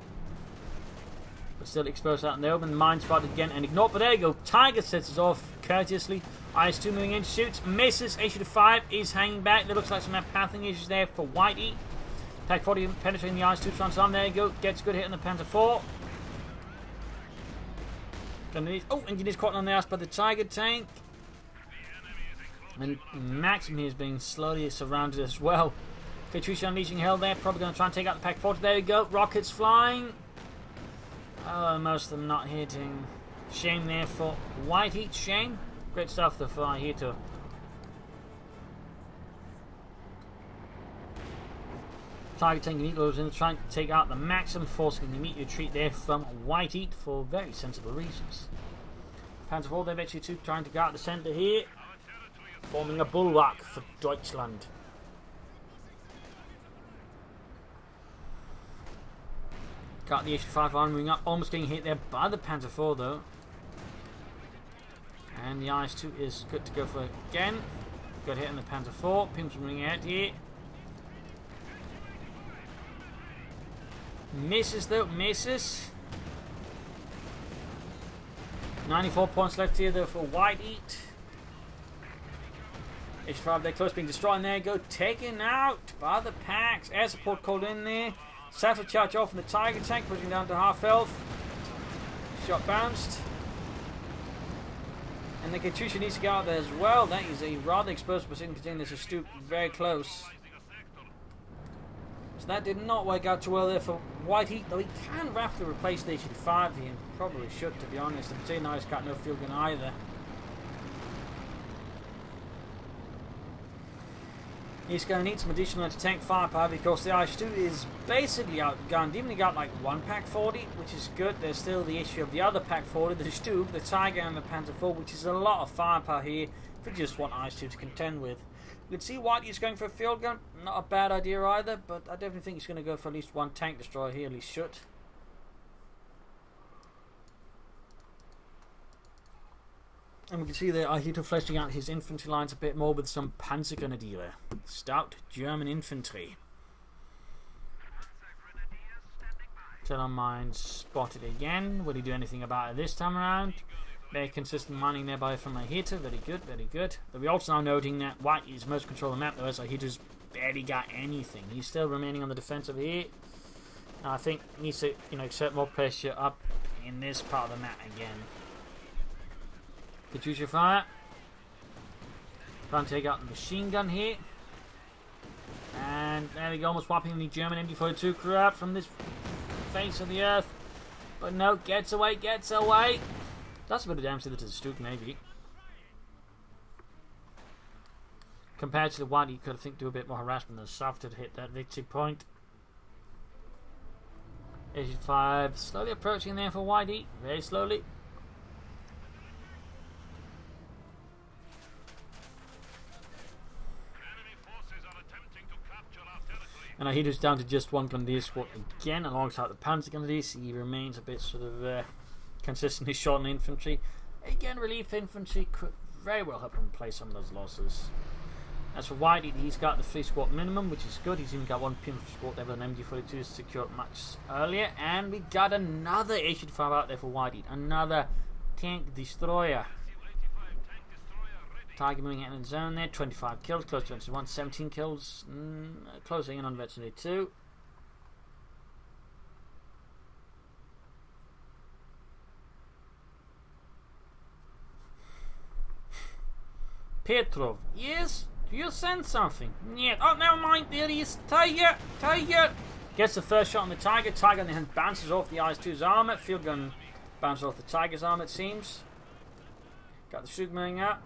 But still exposed out in the open. Mine spotted again and ignored. But there you go, Tiger sets us off courteously. IS-2 moving in, shoots, misses. Ihitto is hanging back. There looks like some pathing issues there for Whiteeat. Pack 40 penetrating the IS-2 front arm. There you go, gets a good hit on the Panzer IV. Oh, engineer's caught on the ass by the Tiger tank. And Maxim here is being slowly surrounded as well. Katyusha unleashing hell there. Probably going to try and take out the Pack 40. There we go. Rockets flying. Oh, most of them not hitting. Shame there for Whiteeat. Shame. Great stuff though for Ihitto. Tiger tank and Ihitto is in trying to take out the Maxim, forcing the immediate retreat there from Whiteeat for very sensible reasons. Panzer IV, they're eventually trying to go out the centre here, forming a bulwark for Deutschland. Got the Ihitto arm moving up, almost getting hit there by the Panzer IV though. And the IS-2 is good to go for again. Got hit on the Panzer IV. Pimps running out here. Misses though, misses. 94 points left here though for Whiteeat. H5 there close being destroyed, and there you go, taken out by the packs. Air support called in there. Satchel charge off from the Tiger tank, pushing down to half health. Shot bounced. And the Katyusha needs to go out there as well. That is a rather exposed position considering there's a stoop very close. So that did not work out too well there for Whiteeat, though he can rapidly replace the Ihitto here. Probably should, to be honest. The potato knife's got no field gun either. He's going to need some additional anti-tank firepower because the IS-2 is basically outgunned. Even he got like one Pack 40, which is good. There's still the issue of the other Pack 40, the Stug, the Tiger and the Panzer IV, which is a lot of firepower here for just one IS-2 to contend with. You can see Whiteeat's going for a field gun. Not a bad idea either, but I definitely think he's going to go for at least one tank destroyer here, at least should. And we can see there Ihitto fleshing out his infantry lines a bit more with some Panzergrenadiere. Stout German infantry. Turn mine spotted again. Will he do anything about it this time around? Very consistent mining there from Ihitto. Very good, very good. But we're also now noting that Whiteeat is most control of the map, though, as Ihitto's barely got anything. He's still remaining on the defensive here. And I think he needs to exert more pressure up in this part of the map again. Katyusha fire. Trying to take out the machine gun here. And there we go, almost wiping the German MD-42 crew out from this face of the earth. But no, gets away, gets away. That's a bit of damage to the Stug, maybe. Compared to the one, you could think do a bit more harassment than soft to hit that victory point. 85, slowly approaching there for Whiteeat, very slowly. And Ihitto's down to just one Grenadier squad again, alongside the Panzer Grenadiers. He remains a bit sort of consistently short in infantry. Again, relief infantry could very well help him play some of those losses. As for Whiteeat, he's got the 3 squad minimum, which is good. He's even got 1 infantry squad there with an MG42 secured much earlier. And we got another Ihitto out there for Whiteeat. Another tank destroyer. Target moving in the zone there. 25 kills, close to veteran 1. 17 kills, closing in on veteran 2. Petrov, yes? Do you sense something? Yeah. Oh, never mind. There he is. Tiger! Tiger! Gets the first shot on the Tiger. Tiger on the hand bounces off the IS-2's armor. Field gun bounces off the Tiger's armor, it seems. Got the shoot moving up.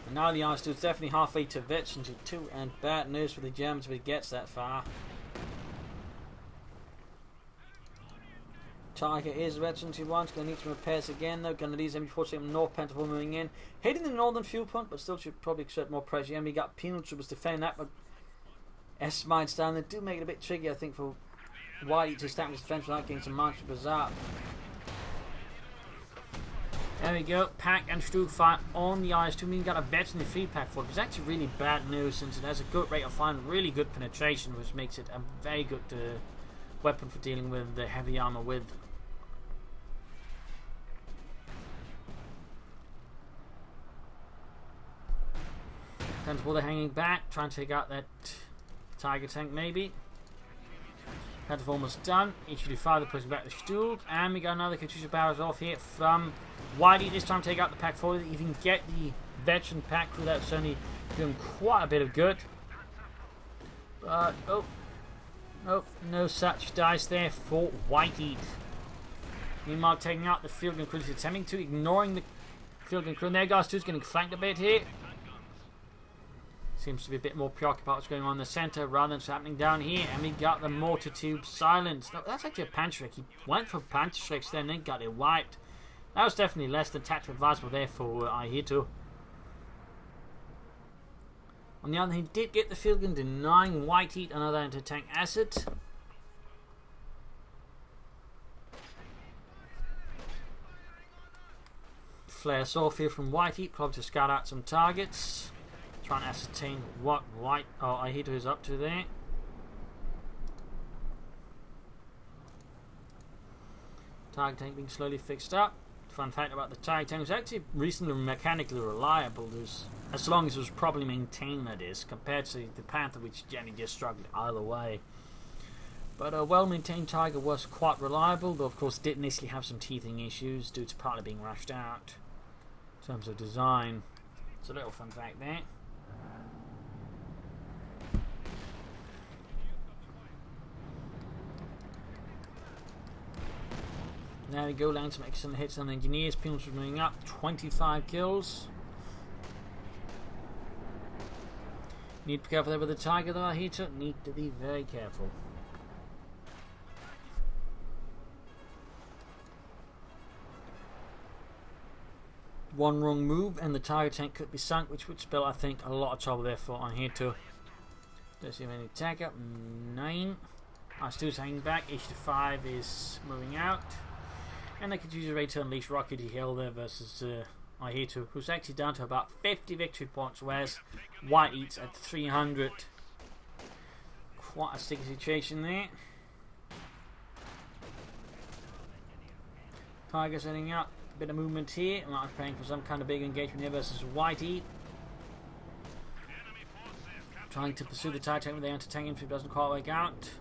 And now the IS-2 is definitely halfway to veteran 2, and bad news for the Germans if it gets that far. Tiger is veteran 1, it's going to need some repairs again though. Grenadiers MB47 North Pentacle moving in. Hitting the northern fuel point, but still should probably exert more pressure. And we got penal troopers defending that, but S-mines down there do make it a bit tricky, I think, for Whiteeat to establish defense without getting some march troopers up. There we go, Pack and Stug fire on the IS-2. We got a veteran 3 pack for it. It's actually really bad news since it has a good rate of fire and really good penetration, which makes it a very good weapon for dealing with the heavy armor with. Pentacle hanging back, trying to take out that Tiger tank maybe. Pentacle almost done. HUD father pushing back the Stug, and we got another Katyusha barrels off here from Whiteeat. This time take out the pack forward. Even get the veteran pack crew. That's certainly doing quite a bit of good. But no such dice there for Whiteeat. Meanwhile, taking out the field gun crew, attempting to ignoring the field gun crew. And there goes Stu's getting flanked a bit here. Seems to be a bit more preoccupied what's going on in the centre rather than what's happening down here. And we got the mortar tube silenced. No, that's actually a Panzerschreck. He went for Panzerschrecks then got it wiped. That was definitely less than tactical advisable there for Ihitto. On the other hand, he did get the field gun, denying Whiteeat another anti-tank asset. Flares off here from Whiteeat, probably to scout out some targets. Trying to ascertain what Ihitto is up to there. Target tank being slowly fixed up. Fun fact about the target tank, was actually reasonably mechanically reliable. As long as it was properly maintained, that is, compared to the Panther, which generally just struggled either way. But a well-maintained Tiger was quite reliable, though of course did initially have some teething issues due to partly being rushed out in terms of design. It's a little fun fact there. There we go, landing some excellent hits on the engineers. Penalties moving up, 25 kills. Need to be careful there with the Tiger though, Ihitto. Need to be very careful. One wrong move and the Tiger tank could be sunk, which would spell, I think, a lot of trouble there for Ihitto. Don't see any attack up. 9. IS-2's hanging back. HUD-5 is moving out. And they could use a ready to unleash Rockety Hill there versus Ihitto, who's actually down to about 50 victory points, whereas Whiteeat's at 300. Quite a sticky situation there. Tiger's heading up. A bit of movement here. I'm preparing for some kind of big engagement here versus Whiteeat. Trying to pursue the Tiger tank with the anti-tank infantry, doesn't quite work out.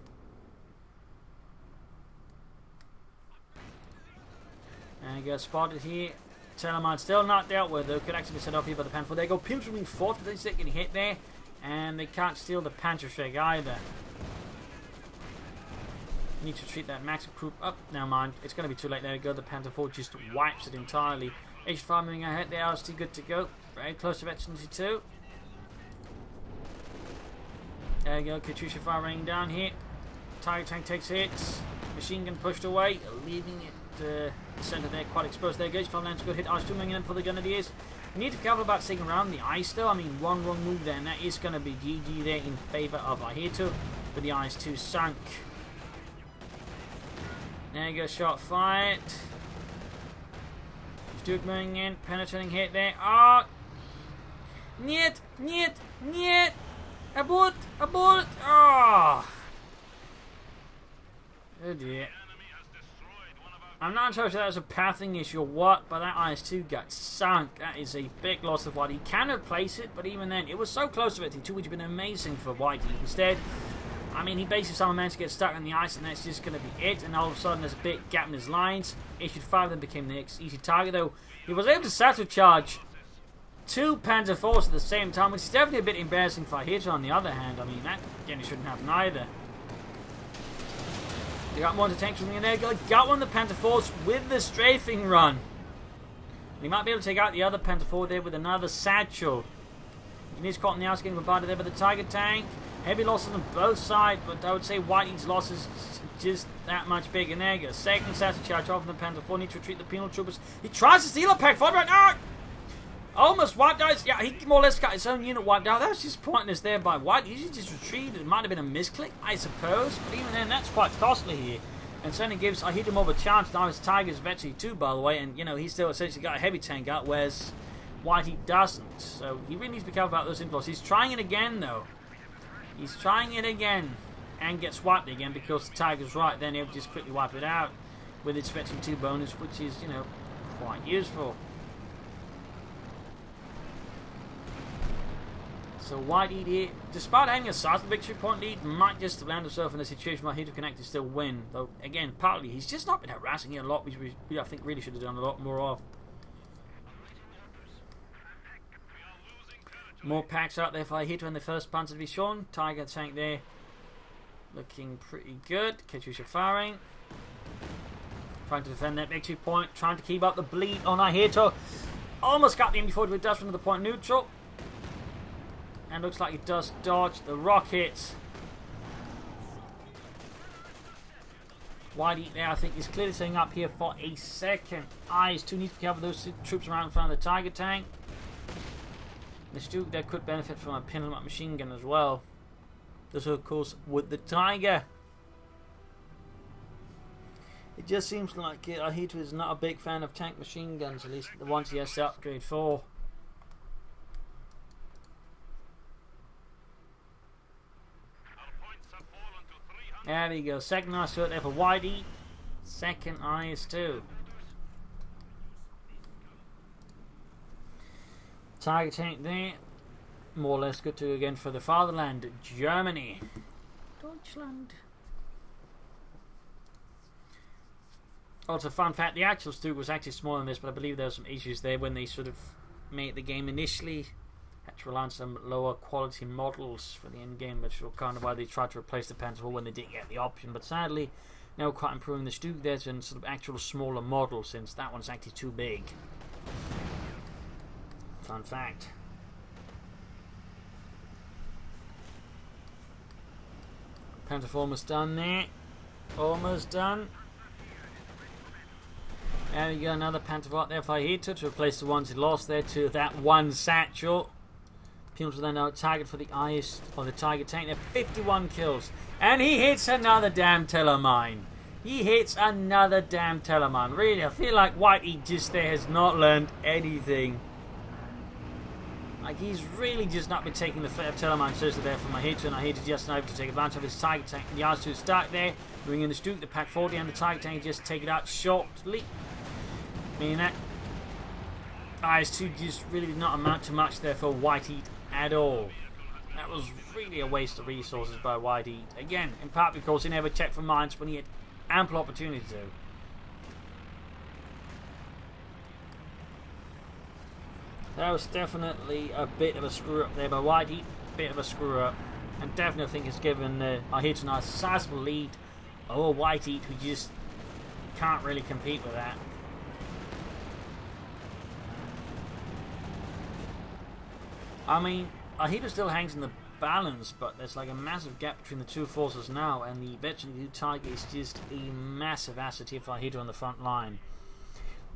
And he gets spotted here. Telemine still not dealt with though. Could actually be set off here by the Panther. There go. Pimps being forced, but they're getting hit there. And they can't steal the Panzerschreck either. Need to treat that max group up. Now mind, it's going to be too late. There we go. The Panther 4 just wipes it entirely. H5 moving ahead. The RST good to go. Very close to veteran 2. There we go. Katyusha fire raining down here. Tiger tank takes hits. Machine gun pushed away, leaving it centre there, quite exposed there. Goes from Lance, good hit. IS-2 moving in for the Grenadiers. You need to be careful about sticking around the ice though. I mean, one wrong move there, and that is going to be GG there in favour of Ihitto. But the IS-2 sunk. There you go, shot fired. Duke moving in, penetrating hit there. Oh! Niet! Niet! Niet! Abort! Abort! Oh! Oh dear. I'm not sure if that was a pathing issue or what, but that IS-2 got sunk. That is a big loss of Whiteeat. He can replace it, but even then, it was so close to it, which would have been amazing for Whiteeat. Instead, I mean, he basically somehow managed to get stuck on the ice, and that's just going to be it. And all of a sudden, there's a big gap in his lines. Issued 5 then became the next easy target, though. He was able to satchel charge 2 Panzer IVs at the same time, which is definitely a bit embarrassing for Ihitto on the other hand. I mean, that again, it shouldn't happen either. They got more tanks from in there. Got one of the Panzer IVs with the strafing run. He might be able to take out the other Panzer IV there with another satchel. He needs caught in the house, getting bombarded there by the Tiger tank. Heavy losses on both sides, but I would say Whiteeat's losses just that much bigger. There you go. Second satchel charge off from the Panzer IV. Needs to retreat the penal troopers. He tries to steal a pack forward right now. Almost wiped out. Yeah, he more or less got his own unit wiped out. That was just pointless there by White. He just retreated. It might have been a misclick, I suppose. But even then, that's quite costly here. And certainly gives Ihitto more of a chance. Now his Tiger's veteran too, by the way. And, you know, he's still essentially got a heavy tank out, whereas Whiteeat doesn't. So he really needs to be careful about those inflows. He's trying it again, though. He's trying it again. And gets wiped again because the Tiger's right. Then he'll just quickly wipe it out with its veteran 2 bonus, which is, you know, quite useful. So Whiteeat here, despite having a sizable victory point lead, might just land himself in a situation where Ihitto can actually still win. Though again, partly he's just not been harassing here a lot, which we I think really should have done a lot more of. More packs out there for Ihitto in the first Panzer Division. Tiger tank there, looking pretty good. Katyusha firing, trying to defend that victory point, trying to keep up the bleed on Ihitto. Almost got the MD4 to a dust from the point neutral. And looks like he does dodge the rockets. Whiteeat there, I think, is clearly setting up here for a second. IS-2 needs to be careful with those troops around in front of the Tiger tank. The Stuke there could benefit from a pin-em-up machine gun as well. This, of course, with the Tiger. It just seems like Ihitto is not a big fan of tank machine guns, at least the ones he has to upgrade for. There we go. Second IS-2 there for Whiteeat. Second IS-2. Tiger tank there. More or less good to go again for the fatherland, Germany. Deutschland. Also, fun fact, the actual Stuke was actually smaller than this, but I believe there were some issues there when they sort of made the game initially. Had to rely on some lower quality models for the end game, which was kind of why they tried to replace the Panzer IV when they didn't get the option. But sadly, now quite improving the Stuke there to sort of actual smaller model, since that one's actually too big. Fun fact. Panzer IV almost done there. Almost done. There we go, another Panzer IV there for Ihitto to replace the ones he lost there to that one satchel. Penals will then now target for the IS or the Tiger tank. There 51 kills. And he hits another damn telemine. He hits another damn telemine. Really, I feel like Whiteeat just there has not learned anything. Like, he's really just not been taking the threat of telemine seriously there from Ihitto, and Ihitto just not able to take advantage of his Tiger tank. The IS-2 is stuck there. Bring in the Stuke, the Pack 40 and the Tiger tank just take it out shortly. Meaning that IS-2 just really did not amount to much there for Whiteeat at all. That was really a waste of resources by Whiteeat. Again, in part because he never checked for mines when he had ample opportunity to. That was definitely a bit of a screw up there by Whiteeat. Bit of a screw up. And definitely I think it's given Ihitto a nice sizable lead over Whiteeat, who just can't really compete with that. I mean, Ihitto still hangs in the balance, but there's like a massive gap between the two forces now, and the veteran Tiger is just a massive asset here for Ihitto on the front line.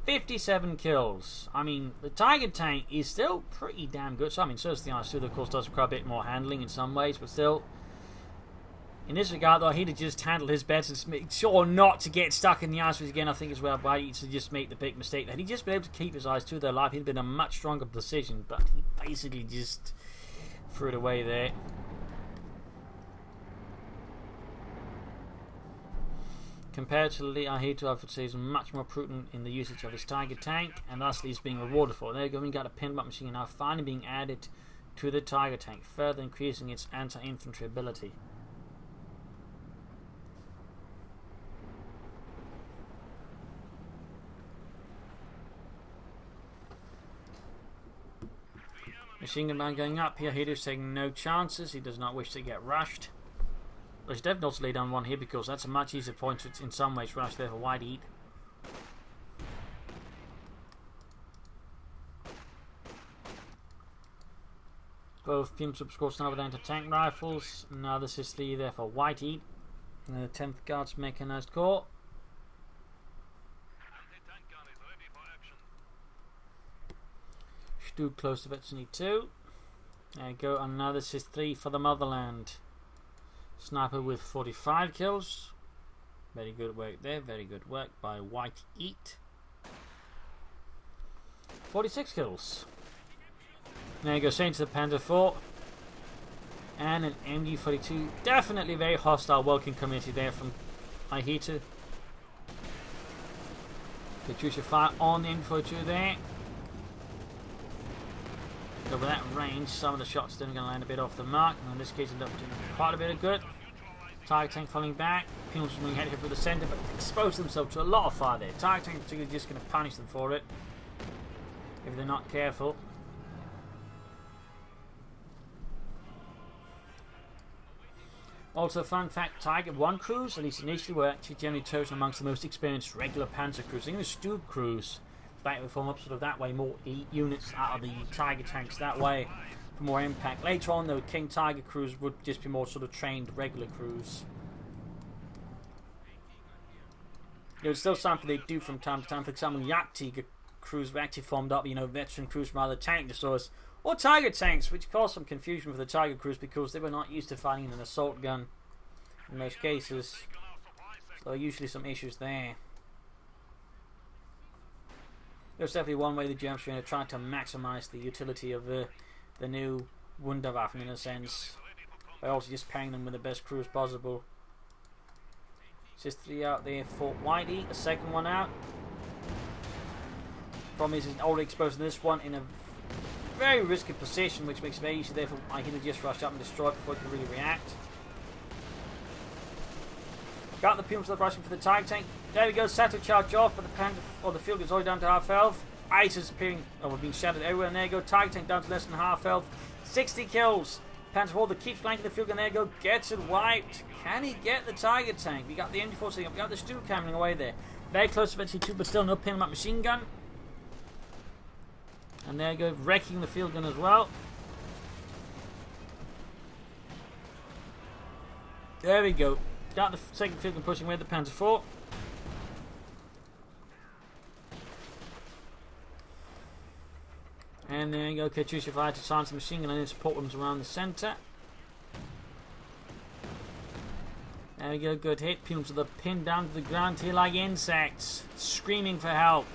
57 kills. I mean, the Tiger Tank is still pretty damn good. So, I mean, so is the IS-2, of course, does require a bit more handling in some ways, but still. In this regard, though, he'd have just handled his bets and made sure not to get stuck in the IS-2s again, I think, as well. Whiteeat to just make the big mistake. Had he just been able to keep his IS-2 there alive, he'd have been a much stronger decision, but he basically just threw it away there. Compared to the Ihitto, I would say he's much more prudent in the usage of his Tiger Tank, and thusly he's being rewarded for it. There you go, we got a pin-up machine now finally being added to the Tiger Tank, further increasing its anti-infantry ability. Machine gun man going up here. Ihitto's taking no chances. He does not wish to get rushed. Well, he's definitely also laid down one here because that's a much easier point to, in some ways, rush there for Whiteeat. Both pimps of course now with anti-tank rifles. Now this is the there for Whiteeat. And the 10th Guards Mechanized Corps. Anti-tank gun is ready for action. Stu close to Betsy 2. There you go, and now this is 3 for the motherland. Sniper with 45 kills. Very good work there, very good work by Whiteeat. 46 kills. There you go, straight to the Panzer IV. And an MG42. Definitely very hostile working community there from Ihitto. Katyusha fire on the MG42 there. Over that range, some of the shots are going to land a bit off the mark, and in this case, end up doing quite a bit of good. Tiger Tank falling back, Penals moving ahead here for the centre, but expose themselves to a lot of fire there. Tiger Tank particularly just going to punish them for it if they're not careful. Also, fun fact: Tiger 1 crews, at least initially, were actually generally chosen amongst the most experienced regular Panzer crews, even the Stu crews. That would form up sort of that way, more elite units out of the Tiger Tanks that way for more impact. Later on, though, King Tiger crews would just be more sort of trained regular crews. It was still something they do from time to time. For example, Yak Tiger crews were actually formed up, you know, veteran crews from other tank destroyers or Tiger Tanks, which caused some confusion for the Tiger crews because they were not used to fighting an assault gun in most cases. So there are usually some issues there. There's definitely one way the Germans are trying to maximise the utility of the new Wunderwaffen in a sense, by also just pairing them with the best crews possible. Just 3 out there for Whiteeat, the second one out. Problem is he's already exposing this one in a very risky position, which makes it very easy there for Ihitto to just rush up and destroy it before he can really react. Got the Pumas rushing for the Tiger Tank. There we go, Sato charge off, but the Panther or the field is already down to half health. Ice is appearing, being shattered everywhere, and there you go, Tiger Tank down to less than half health. 60 kills. Panther Holder keeps flanking the field, and there you go, gets it wiped. Can he get the Tiger Tank? We got the MG4 sitting up, we got the Stu coming away there. Very close to Betsy 2, but still no pin up machine gun. And there you go, wrecking the field gun as well. There we go. Got the second field gun pushing away the Panzer IV. And there you go, Katyusha fire to silence the machine gun and then support ones around the centre. There we go, good hit. Pumas are pinned down to the ground here like insects, screaming for help.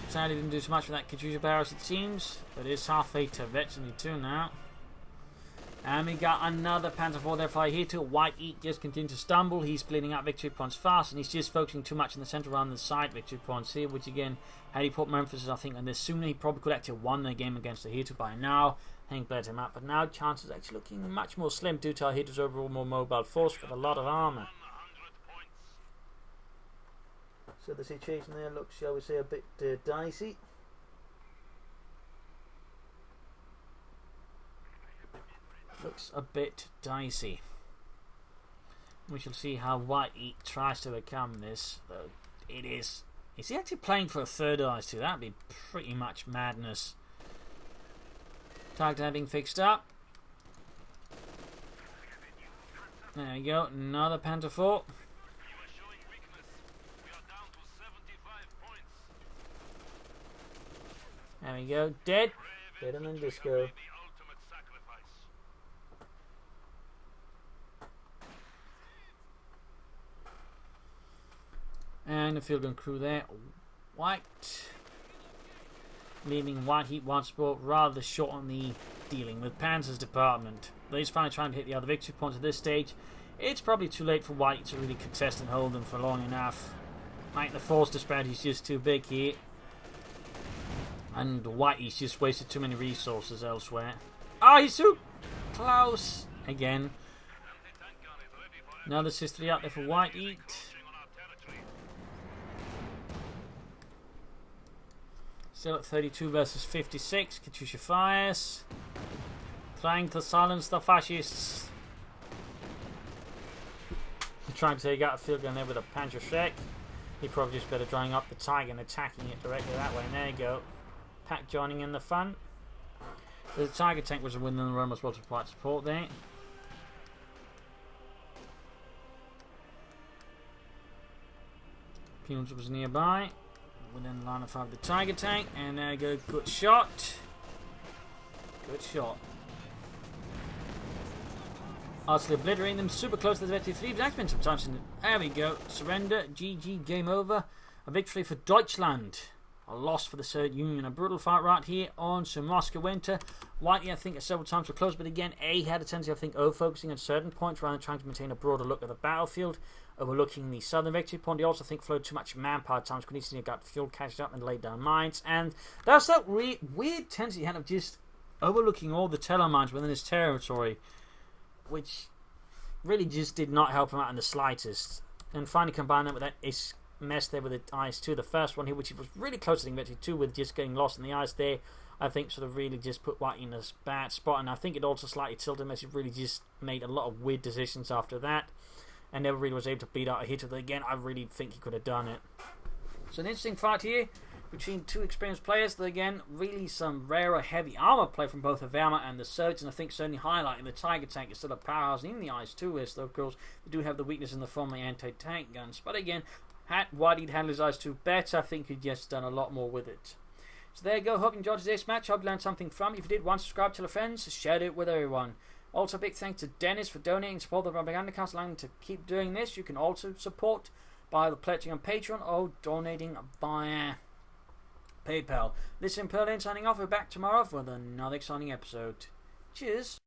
Sadly didn't do so much for that Katyusha barrels it seems, but it's halfway to Veteran 2 now. And we got another Panzer IV there for Ihitto. Whiteeat just continues to stumble. He's splitting out victory points fast, and he's just focusing too much in the centre rather than the side victory points here, which again, had he put more emphasis, I think, on this sooner, he probably could actually have won the game against Ihitto by now. I think bled him out, but now chances actually looking much more slim due to Ihitto's overall more mobile force with a lot of armour. So the situation there looks, shall we say, a bit dicey. Looks a bit dicey. We shall see how Whiteeat tries to overcome this. Though it is he actually playing for a third IS-2? That'd be pretty much madness. Target being fixed up. There we go, another Panther 4. You are showing weakness. We are down to 75 points. There we go, dead. Brave Better than infantry Disco. have made the ultimate sacrifice. And the field gun crew there. White. Leaving Whiteeat one sport rather short on the dealing with Panzer's department. Though he's finally trying to hit the other victory points at this stage. It's probably too late for Whiteeat to really contest and hold them for long enough. Like the force disparity is just too big here. And Whiteeat's just wasted too many resources elsewhere. Oh, he's too close. Again. Anti-tank gun is ready for Another Sis-3 out there for Whiteeat. encroaching on our territory. Still at 32 versus 56. Katyusha fires. Trying to silence the fascists. Trying to take out a field gun there with a Panzer Shrek. He probably just better drawing up the Tiger and attacking it directly that way. And there you go. Pack joining in the fun. The Tiger tank was a win in the run as well to provide support there. Peons was nearby. Within line of fire of the Tiger tank. And there you go. Good shot. Good shot. Utterly obliterating them. Super close to the Vettel 3. But that's been some times. There we go. Surrender. GG. Game over. A victory for Deutschland. A loss for the Soviet Union. A brutal fight right here on Moscow Winter. Whiteeat, I think, several times were close, but again, A had a tendency, I think, of focusing on certain points rather than trying to maintain a broader look at the battlefield, overlooking the southern victory point. He also, I think, flowed too much manpower at times. Could easily have got fuel catched up and laid down mines. And that's that weird tendency he had of just overlooking all the teller mines within his territory, which really just did not help him out in the slightest. And finally combined that with that mess there with the ice too. The first one here, which was really close to the victory too, with just getting lost in the ice there, I think sort of really just put White in a bad spot. And I think it also slightly tilted him as he really just made a lot of weird decisions after that, and never really was able to beat out Ihitto. Again, I really think he could have done it. So an interesting fight here between two experienced players. That again, really some rarer heavy armor play from both the Wehrmacht and the Soviets, and I think certainly highlighting the Tiger tank is still a powerhouse in the ice too. Is though of course they do have the weakness in the form of anti-tank guns, but again, had Whiteeat handled his eyes too better, I think he'd just done a lot more with it. So there you go. Hope you enjoyed today's match. Hope you learned something from it. If you did, one, subscribe, tell your friends, share it with everyone. Also, big thanks to Dennis for donating to support the Propagandacast, allowing him to keep doing this. You can also support by pledging on Patreon or donating via PayPal. This is Pearl signing off. We're back tomorrow for another exciting episode. Cheers.